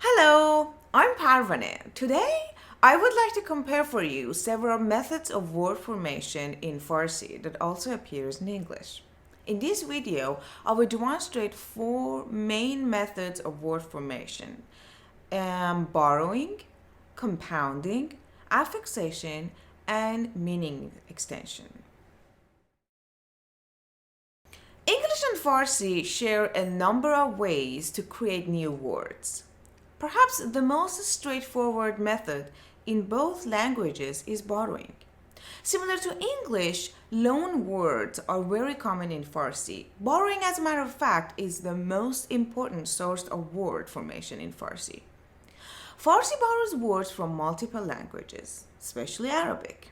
Hello, I'm Parvane. Today, I would like to compare for you several methods of word formation in Farsi that also appears in English. In this video, I will demonstrate four main methods of word formation: borrowing, compounding, affixation, and meaning extension. English and Farsi share a number of ways to create new words. Perhaps the most straightforward method in both languages is borrowing. Similar to English, loan words are very common in Farsi. Borrowing, as a matter of fact, is the most important source of word formation in Farsi. Farsi borrows words from multiple languages, especially Arabic.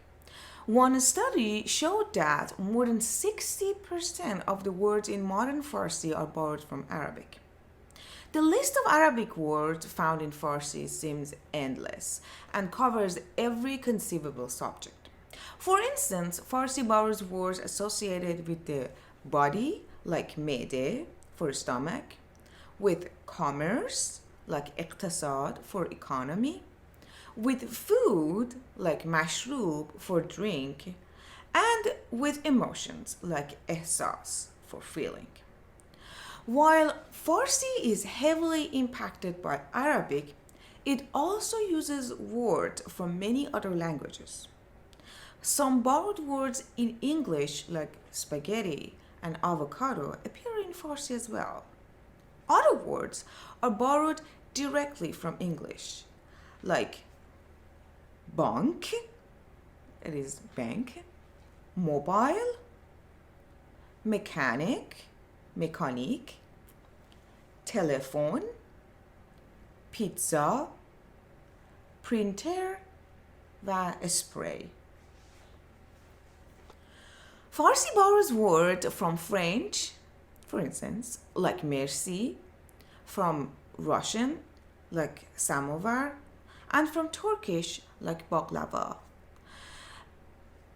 One study showed that more than 60% of the words in modern Farsi are borrowed from Arabic. The list of Arabic words found in Farsi seems endless and covers every conceivable subject. For instance, Farsi borrows words associated with the body, like mede for stomach, with commerce, like iqtasad for economy, with food, like mashroob for drink, and with emotions, like ihsas for feeling. While Farsi is heavily impacted by Arabic, it also uses words from many other languages. Some borrowed words in English, like spaghetti and avocado, appear in Farsi as well. Other words are borrowed directly from English, like bank, it is bank, mobile, mechanic, mechanique, telephone, pizza, printer و spray. Farsi borrows words from French, for instance, like merci, from Russian, like samovar, and from Turkish, like baklava.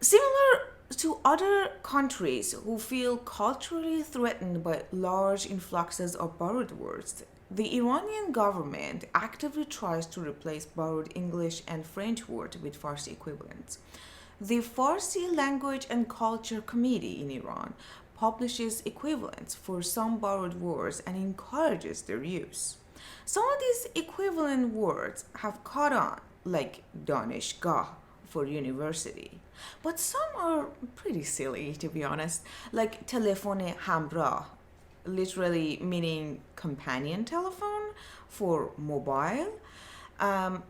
Similar to other countries who feel culturally threatened by large influxes of borrowed words, the Iranian government actively tries to replace borrowed English and French words with Farsi equivalents. The Farsi Language and Culture Committee in Iran publishes equivalents for some borrowed words and encourages their use. Some of these equivalent words have caught on, like danishgah for university. But some are pretty silly, to be honest, like telephone hamrah, literally meaning companion telephone for mobile,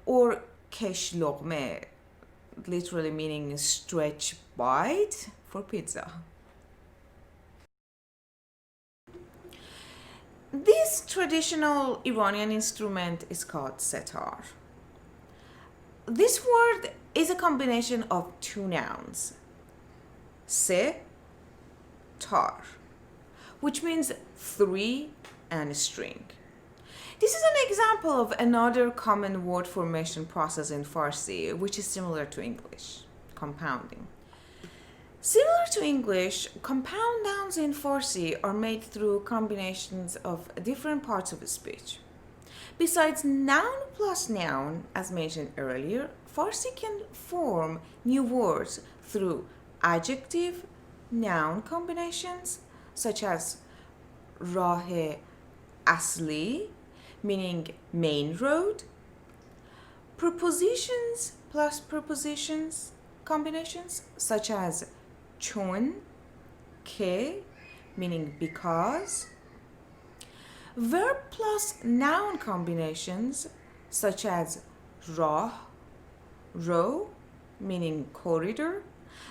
or kesh lokme, literally meaning stretch bite for pizza. This traditional Iranian instrument is called Satar. This word is a combination of two nouns, se, tar, which means three and string. This is an example of another common word formation process in Farsi, which is similar to English, compounding. Similar to English, compound nouns in Farsi are made through combinations of different parts of a speech. Besides noun plus noun, as mentioned earlier, Farsi can form new words through adjective noun combinations, such as rah asli, meaning main road, prepositions plus prepositions combinations, such as chun, ke, meaning because, verb plus noun combinations, such as rah, row, meaning corridor,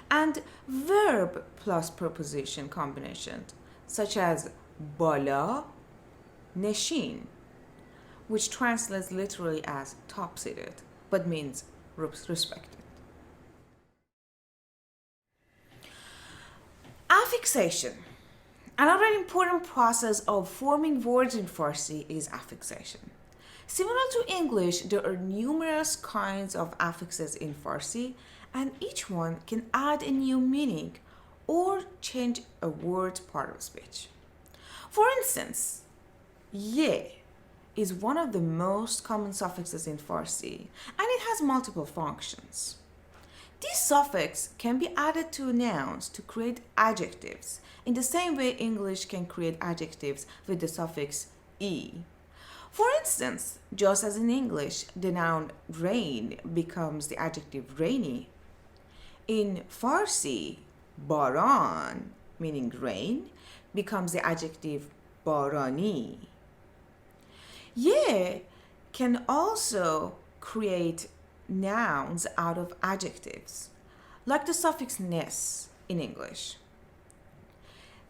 and verb plus preposition combinations, such as bala, neshin, which translates literally as top-seated, but means respected. Affixation. Another important process of forming words in Farsi is affixation. Similar to English, there are numerous kinds of affixes in Farsi, and each one can add a new meaning or change a word's part of speech. For instance, ye is one of the most common suffixes in Farsi, and it has multiple functions. This suffix can be added to nouns to create adjectives, in the same way English can create adjectives with the suffix e. For instance, just as in English, the noun rain becomes the adjective rainy, in Farsi, baran, meaning rain, becomes the adjective barani. Ye can also create nouns out of adjectives, like the suffix nes in English.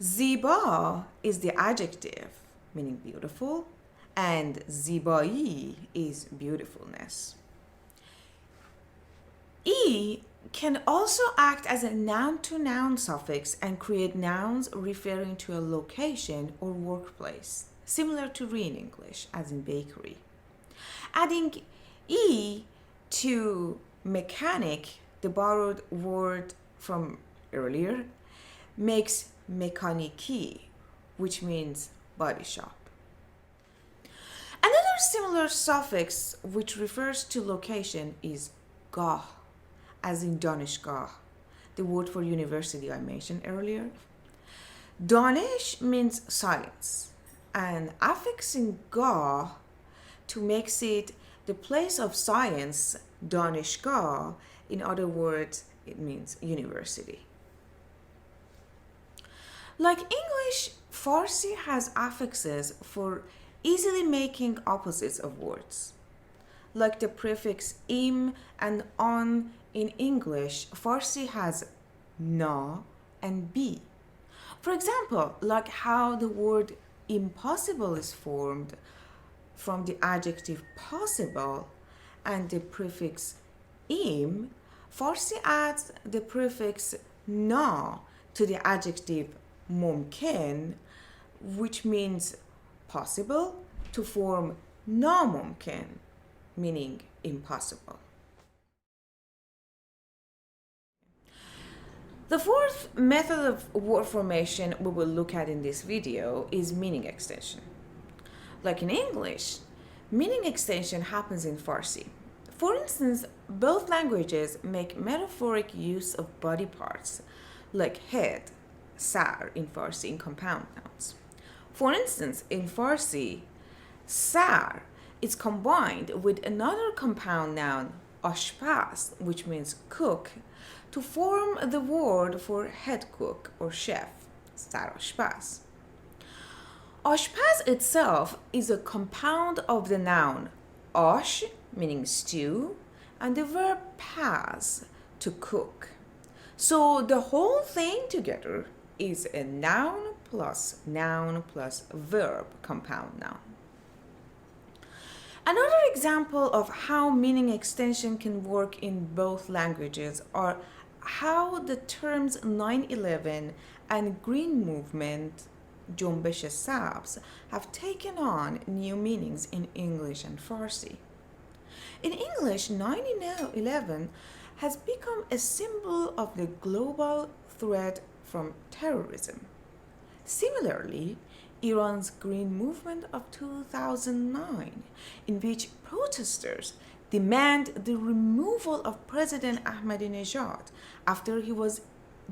Ziba is the adjective, meaning beautiful, and zibai is beautifulness. E can also act as a noun-to-noun suffix and create nouns referring to a location or workplace, similar to re in English, as in bakery. Adding e to mechanic, the borrowed word from earlier, makes mekaniki, which means body shop. Another similar suffix which refers to location is gah, as in danishgah, the word for university I mentioned earlier. Danish means science, and affixing gah to makes it the place of science, danishgah. In other words, it means university. Like English, Farsi has affixes for easily making opposites of words. Like the prefix im and on in English, Farsi has na and bi. For example, like how the word impossible is formed from the adjective possible and the prefix im, Farsi adds the prefix na to the adjective mumkin, which means possible, to form namumkin, meaning impossible. The fourth method of word formation we will look at in this video is meaning extension. Like in English, meaning extension happens in Farsi. For instance, both languages make metaphoric use of body parts, like head, sar in Farsi in compound nouns. For instance, in Farsi, sar is combined with another compound noun, ashpaz, which means cook, to form the word for head cook or chef, sar ashpaz. Ashpaz itself is a compound of the noun ash, meaning stew, and the verb paz, to cook. So the whole thing together is a noun plus verb compound noun. Another example of how meaning extension can work in both languages are how the terms 9/11 and green movement, جنبش سبز, have taken on new meanings in English and Farsi. In English, 9/11 has become a symbol of the global threat from terrorism. Similarly, Iran's Green Movement of 2009, in which protesters demand the removal of President Ahmadinejad after he was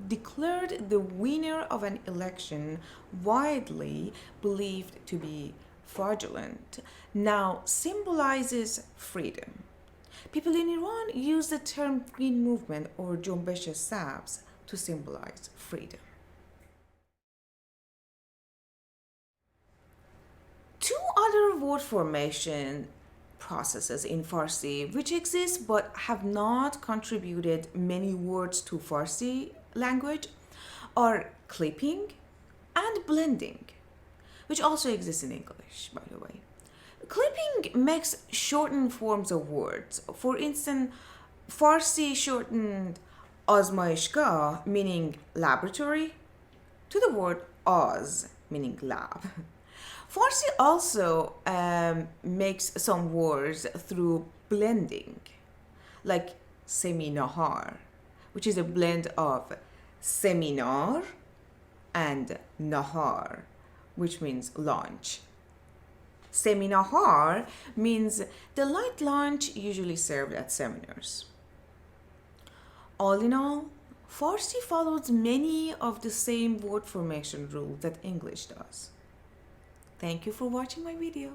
declared the winner of an election widely believed to be fraudulent, now symbolizes freedom. People in Iran use the term Green Movement or Jumbesh Sabz to symbolize freedom. Two other word formation processes in Farsi which exist but have not contributed many words to Farsi language are clipping and blending, which also exists in English, by the way. Clipping makes shortened forms of words. For instance, Farsi shortened azmaishgah, meaning laboratory, to the word az, meaning lab. Farsi also makes some words through blending, like seminahar, which is a blend of seminar and nahar, which means lunch. Seminahar means the light lunch usually served at seminars. All in all, Farsi follows many of the same word formation rules that English does. Thank you for watching my video.